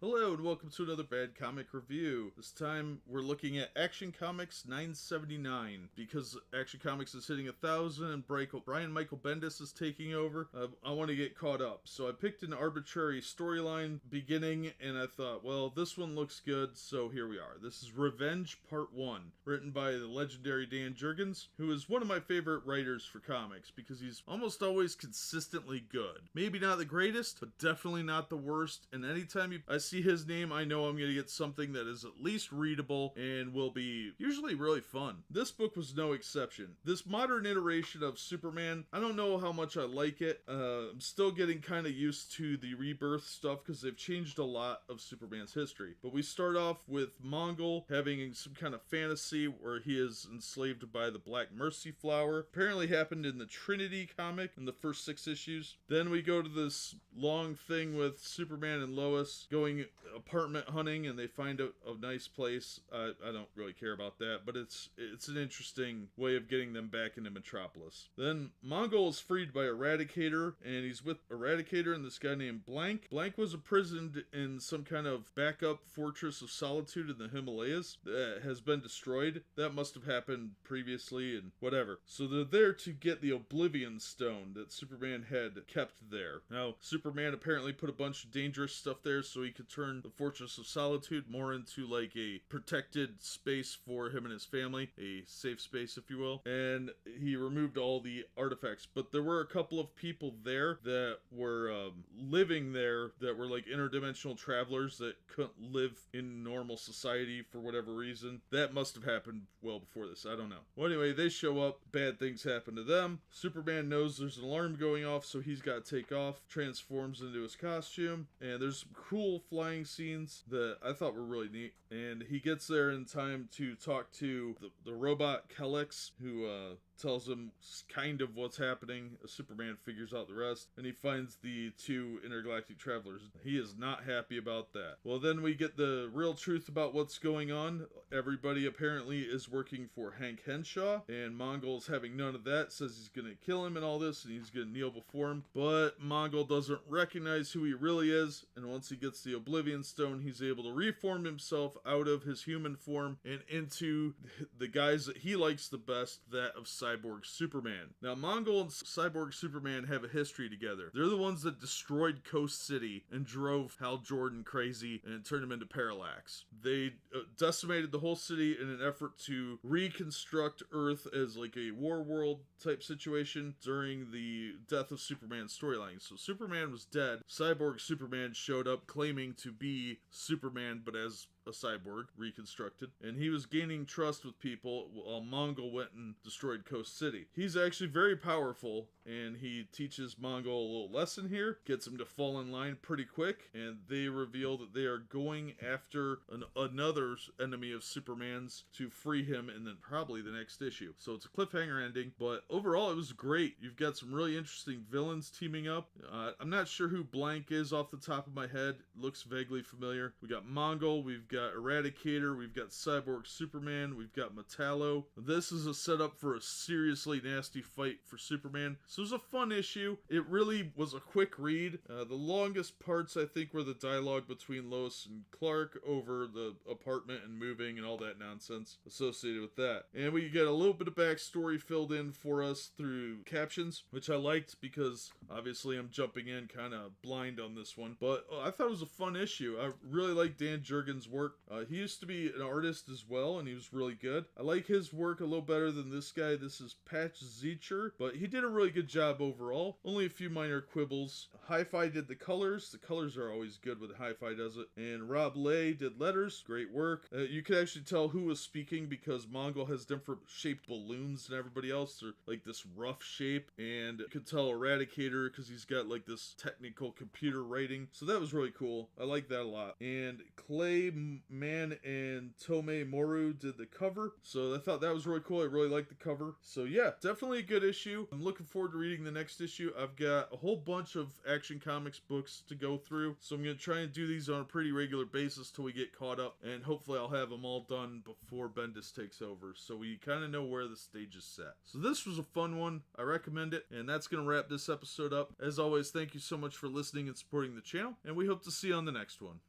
Hello and welcome to another Bad Comic Review. This time we're looking at Action Comics 979. Because Action Comics is hitting 1,000 and Brian Michael Bendis is taking over, I want to get caught up. So I picked an arbitrary storyline beginning and I thought, well, this one looks good, so here we are. This is Revenge Part 1, written by the legendary Dan Jurgens, who is one of my favorite writers for comics because he's almost always consistently good. Maybe not the greatest, but definitely not the worst, and anytime I see his name, I know I'm going to get something that is at least readable and will be usually really fun. This book was no exception. This modern iteration of Superman, I don't know how much I like it. I'm still getting kind of used to the rebirth stuff because they've changed a lot of Superman's history. But we start off with Mongol having some kind of fantasy where he is enslaved by the Black Mercy Flower. Apparently happened in the Trinity comic in the first 6 issues. Then we go to this long thing with Superman and Lois going apartment hunting and they find a nice place. I don't really care about that, but it's an interesting way of getting them back into Metropolis. Then Mongol is freed by Eradicator and he's with Eradicator and this guy named Blanque. Blanque was imprisoned in some kind of backup fortress of solitude in the Himalayas that has been destroyed. That must have happened previously and whatever. So they're there to get the Oblivion Stone that Superman had kept there. Now, Superman apparently put a bunch of dangerous stuff there so he could turn the Fortress of Solitude more into like a protected space for him and his family, a safe space if you will, and he removed all the artifacts. But there were a couple of people there that were living there that were like interdimensional travelers that couldn't live in normal society for whatever reason. That must have happened well before this, I don't know. Well, anyway, they show up, bad things happen to them. Superman knows there's an alarm going off, so he's got to take off, transforms into his costume, and there's cool flying scenes that I thought were really neat. And he gets there in time to talk to the robot Kellex, who tells him kind of what's happening. Superman figures out the rest, and he finds the 2 intergalactic travelers. He is not happy about that. Well, then we get the real truth about what's going on. Everybody apparently is working for Hank Henshaw, and Mongol's having none of that, says he's gonna kill him and all this, and he's gonna kneel before him. But Mongol doesn't recognize who he really is, and once he gets the Oblivion Stone, he's able to reform himself out of his human form and into the guys that he likes the best, that of Cyborg Superman. Now, Mongol and Cyborg Superman have a history together. They're the ones that destroyed Coast City and drove Hal Jordan crazy and turned him into Parallax. They decimated the whole city in an effort to reconstruct Earth as like a war world type situation during the death of Superman's storyline. So Superman was dead. Cyborg Superman showed up claiming to be Superman, but as a cyborg, reconstructed, and he was gaining trust with people while Mongol went and destroyed Coast City. He's actually very powerful, and he teaches Mongol a little lesson here, gets him to fall in line pretty quick, and they reveal that they are going after another enemy of Superman's to free him in probably the next issue. So it's a cliffhanger ending, but overall it was great. You've got some really interesting villains teaming up. I'm not sure who Blanque is off the top of my head. It looks vaguely familiar. We got Mongol, we've got Eradicator, we've got Cyborg Superman, we've got Metallo. This is a setup for a seriously nasty fight for Superman. So it was a fun issue. It really was a quick read. The longest parts I think were the dialogue between Lois and Clark over the apartment and moving and all that nonsense associated with that. And we get a little bit of backstory filled in for us through captions, which I liked because obviously I'm jumping in kind of blind on this one. But I thought it was a fun issue. I really like Dan Jurgens' work. He used to be an artist as well, and he was really good. I like his work a little better than this guy. This is Patch Zecher, but he did a really good job overall. Only a few minor quibbles. Hi-Fi did the colors. The colors are always good when Hi-Fi does it. And Rob Lay did letters. Great work. You could actually tell who was speaking because Mongol has different shaped balloons than everybody else. They're like this rough shape, and you could tell Eradicator because he's got like this technical computer writing. So that was really cool. I like that a lot. And Clay Man and Tomei Moru did the cover, so I thought that was really cool. I really liked the cover. So yeah, definitely a good issue. I'm looking forward to reading the next issue. I've got a whole bunch of Action Comics books to go through, so I'm going to try and do these on a pretty regular basis till we get caught up, and hopefully I'll have them all done before Bendis takes over, so we kind of know where the stage is set. So this was a fun one. I recommend it, and that's going to wrap this episode up. As always, thank you so much for listening and supporting the channel, and we hope to see you on the next one.